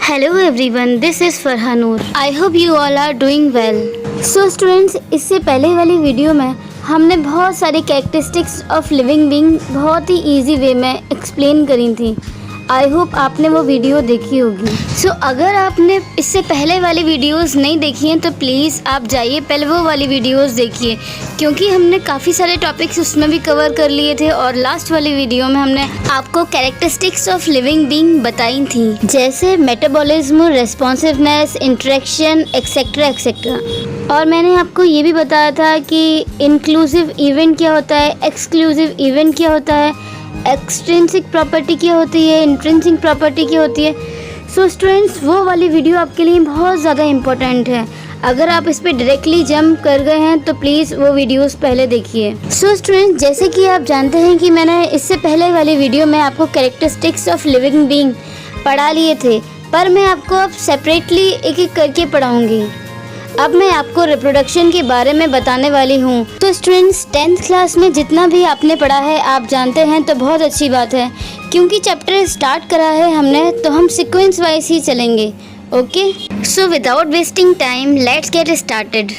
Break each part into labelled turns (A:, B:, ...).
A: Hello everyone, this is Farhan Noor. I hope you all are doing well. So students, इससे पहले वाली video में हमने बहुत सारी कैरेक्टरिस्टिक्स ऑफ लिविंग बीइंग बहुत ही इजी वे में एक्सप्लेन करी थी. आई होप आपने वो वीडियो देखी होगी. सो अगर आपने इससे पहले वाली वीडियोस नहीं देखी हैं तो प्लीज़ आप जाइए पहले वो वाली वीडियोस देखिए, क्योंकि हमने काफ़ी सारे टॉपिक्स उसमें भी कवर कर लिए थे और लास्ट वाली वीडियो में हमने आपको कैरेक्टरिस्टिक्स ऑफ लिविंग बीइंग बताई थी, जैसे metabolism, responsiveness, interaction etcetera etcetera. और मैंने आपको ये भी बताया था कि इंक्लूसिव इवेंट क्या होता है, एक्सक्लूसिव इवेंट क्या होता है, एक्सट्रिंसिक प्रॉपर्टी क्या होती है, इंट्रिंसिक प्रॉपर्टी क्या होती है. सो स्टूडेंट्स, वो वाली वीडियो आपके लिए बहुत ज़्यादा इम्पोर्टेंट है. अगर आप इस पर डायरेक्टली जंप कर गए हैं तो प्लीज़ वो वीडियोस पहले देखिए. सो स्टूडेंट्स, जैसे कि आप जानते हैं कि मैंने इससे पहले वाली वीडियो में आपको कैरेक्टरिस्टिक्स ऑफ लिविंग बीइंग पढ़ा लिए थे, पर मैं आपको अब सेपरेटली एक एक करके पढ़ाऊँगी. अब मैं आपको रिप्रोडक्शन के बारे में बताने वाली हूँ. तो स्टूडेंट्स, 10th क्लास में जितना भी आपने पढ़ा है आप जानते हैं तो बहुत अच्छी बात है, क्योंकि चैप्टर स्टार्ट करा है हमने तो हम सीक्वेंस वाइज ही चलेंगे. Okay, so without wasting time let's get started.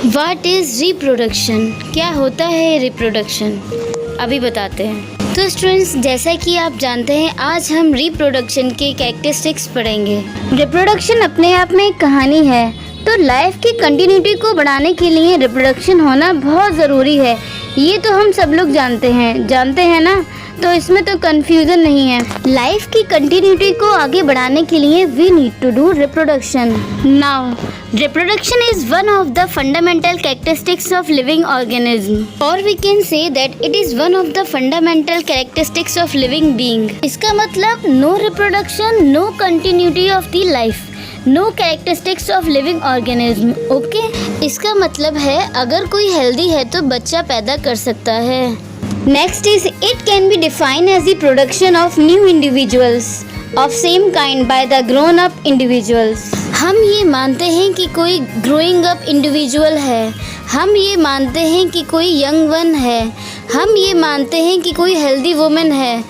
A: What is reproduction? क्या होता है रिप्रोडक्शन? अभी बताते हैं. तो स्टूडेंट्स, जैसा कि आप जानते हैं आज हम रिप्रोडक्शन के कैरेक्टरिस्टिक्स पढ़ेंगे. रिप्रोडक्शन अपने आप में एक कहानी है. तो लाइफ की कंटिन्यूटी को बढ़ाने के लिए रिप्रोडक्शन होना बहुत ज़रूरी है. ये तो हम सब लोग जानते हैं ना, तो इसमें तो कंफ्यूजन नहीं है. लाइफ की कंटिन्यूटी को आगे बढ़ाने के लिए we need to do reproduction. Now reproduction is one of the fundamental characteristics of living organism, और we can say that it is one of the fundamental characteristics of living being. इसका मतलब no reproduction, no continuity of the life, no characteristics of living organism. Okay, इसका मतलब है अगर कोई healthy है तो बच्चा पैदा कर सकता है. Next is it can be defined as the production of new individuals of same kind by the grown up individuals. हम ये मानते हैं कि कोई ग्रोइंग अप इंडिविजुअल है, हम ये मानते हैं कि कोई यंग वन है, हम ये मानते हैं कि कोई हेल्दी वुमेन है,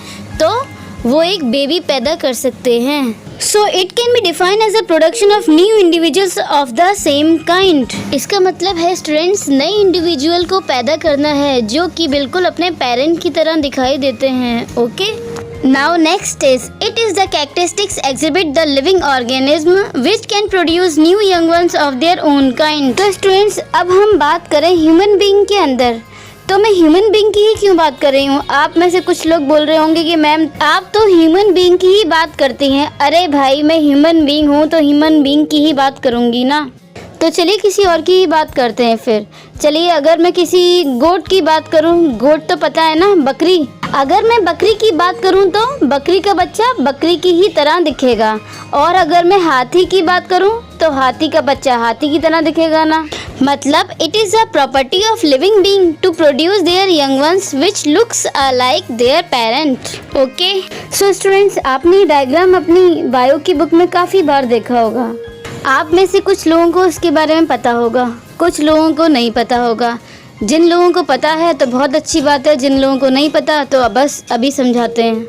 A: तो वो एक बेबी पैदा कर सकते हैं. So it can be defined as a production of new individuals of the same kind. इसका मतलब है स्टूडेंट्स, नए इंडिविजुअल को पैदा करना है जो कि बिल्कुल अपने पेरेंट की तरह दिखाई देते हैं. Okay, now next is it is the characteristics exhibit the living organism which can produce new young ones of their own kind. तो स्टूडेंट्स, अब हम बात करें ह्यूमन बीइंग के अंदर, तो मैं ह्यूमन बीइंग की ही क्यों बात कर रही हूँ? आप में से कुछ लोग बोल रहे होंगे कि मैम आप तो ह्यूमन बीइंग की ही बात करती हैं. अरे भाई, मैं ह्यूमन बीइंग हूँ तो ह्यूमन बीइंग की ही बात करूँगी ना. तो चलिए किसी और की ही बात करते हैं फिर. चलिए, अगर मैं किसी गोट की बात करूँ, गोट तो पता है ना, बकरी. अगर मैं बकरी की बात करूँ तो बकरी का बच्चा बकरी की ही तरह दिखेगा, और अगर मैं हाथी की बात करूँ तो हाथी का बच्चा हाथी की तरह दिखेगा ना. मतलब it is a property of living being to produce their young ones which looks like their parent. Okay, so students, आपने डायग्राम अपनी बायो की बुक में काफ़ी बार देखा होगा. आप में से कुछ लोगों को इसके बारे में पता होगा, कुछ लोगों को नहीं पता होगा. जिन लोगों को पता है तो बहुत अच्छी बात है, जिन लोगों को नहीं पता तो बस अभी समझाते हैं.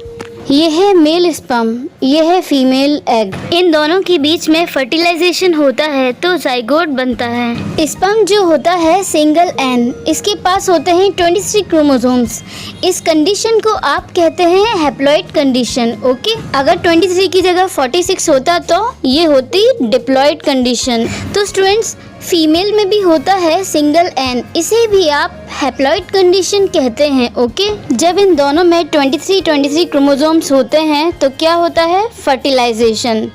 A: ये है मेल स्पर्म, ये है फीमेल एग. इन दोनों के बीच में फर्टिलाइजेशन होता है तो जाइगोट बनता है. स्पर्म जो होता है सिंगल एन, इसके पास होते हैं 23 क्रोमोसोम्स. इस कंडीशन को आप कहते हैं हैप्लॉइड कंडीशन. ओके, अगर 23 की जगह 46 होता तो ये होती डिप्लॉइड कंडीशन. तो स्टूडेंट्स, फीमेल में भी होता है सिंगल एन, इसे भी आप हैप्लॉइड कंडीशन कहते हैं. ओके, जब इन दोनों में 23 क्रोमोसोम्स होते हैं तो क्या होता है? फर्टिलाइजेशन.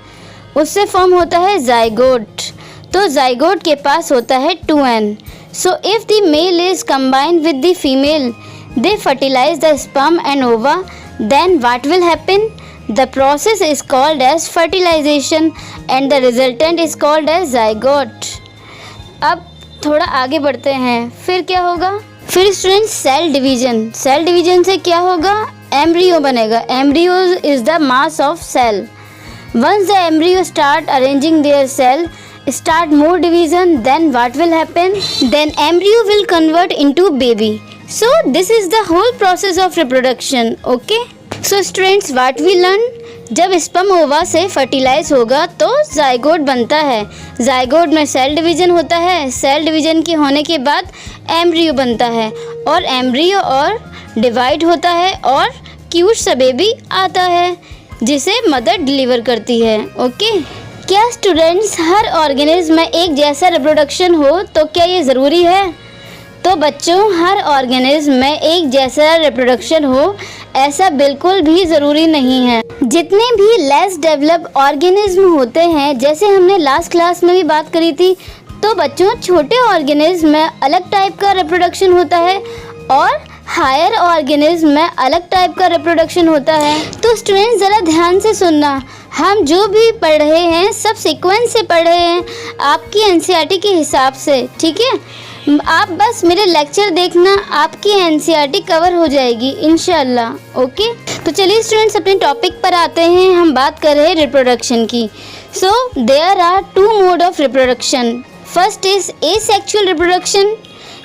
A: उससे फॉर्म होता है जाइगोट. तो जाइगोट के पास होता है 2n. So if the male is combined with the female, they fertilize the sperm and ova. Then what will happen? The process is called as fertilization and the resultant is called as zygote. अब थोड़ा आगे बढ़ते हैं. फिर क्या होगा? फिर students, cell division. Cell division से क्या होगा? एम्ब्रियो बनेगा. Embryo is the mass of cell. Once the embryo start arranging their cell, start more division, then what will happen? Then embryo will convert into baby. So this is the whole process of reproduction. Okay, so students, what we learn? जब sperm ओवा से fertilise होगा तो zygote बनता है। Zygote में cell division होता है। सेल डिवीजन के होने के बाद एम्ब्रियो बनता है और एम्ब्रियो और डिवाइड होता है और क्यूट सा बेबी आता है जिसे मदर डिलीवर करती है। ओके, क्या स्टूडेंट्स हर ऑर्गेनिज्म में एक जैसा रिप्रोडक्शन हो तो क्या ये ज़रूरी है? तो बच्चों, हर ऑर्गेनिज्म में एक जैसा रिप्रोडक्शन हो ऐसा बिल्कुल भी ज़रूरी नहीं है। जितने भी लेस डेवलप ऑर्गेनिज्म होते हैं, जैसे हमने लास्ट क्लास में भी बात करी थी, तो बच्चों छोटे ऑर्गेनिज्म में अलग टाइप का रिप्रोडक्शन होता है और हायर ऑर्गेनिज्म में अलग टाइप का रिप्रोडक्शन होता है। तो स्टूडेंट्स ज़रा ध्यान से सुनना, हम जो भी पढ़ रहे हैं सब सीक्वेंस से पढ़ रहे हैं आपकी एनसीईआरटी के हिसाब से, ठीक है? आप बस मेरे लेक्चर देखना, आपकी एनसीईआरटी कवर हो जाएगी इंशाल्लाह। ओके, तो चलिए स्टूडेंट्स अपने टॉपिक पर आते हैं। हम बात कर रहे हैं रिप्रोडक्शन की। So there are 2 mode of reproduction. First is asexual reproduction,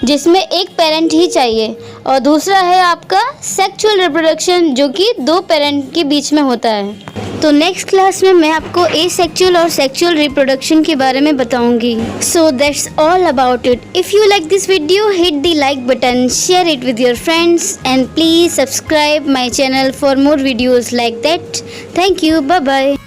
A: जिसमें एक पेरेंट ही चाहिए, और दूसरा है आपका सेक्सुअल रिप्रोडक्शन, जो कि 2 पेरेंट के बीच में होता है। तो नेक्स्ट क्लास में मैं आपको एसेक्सुअल और सेक्सुअल रिप्रोडक्शन के बारे में बताऊंगी। So that's all about it. If you like this video, hit the like button, share it with your friends, and please subscribe my channel for more videos like that. Thank you. Bye bye.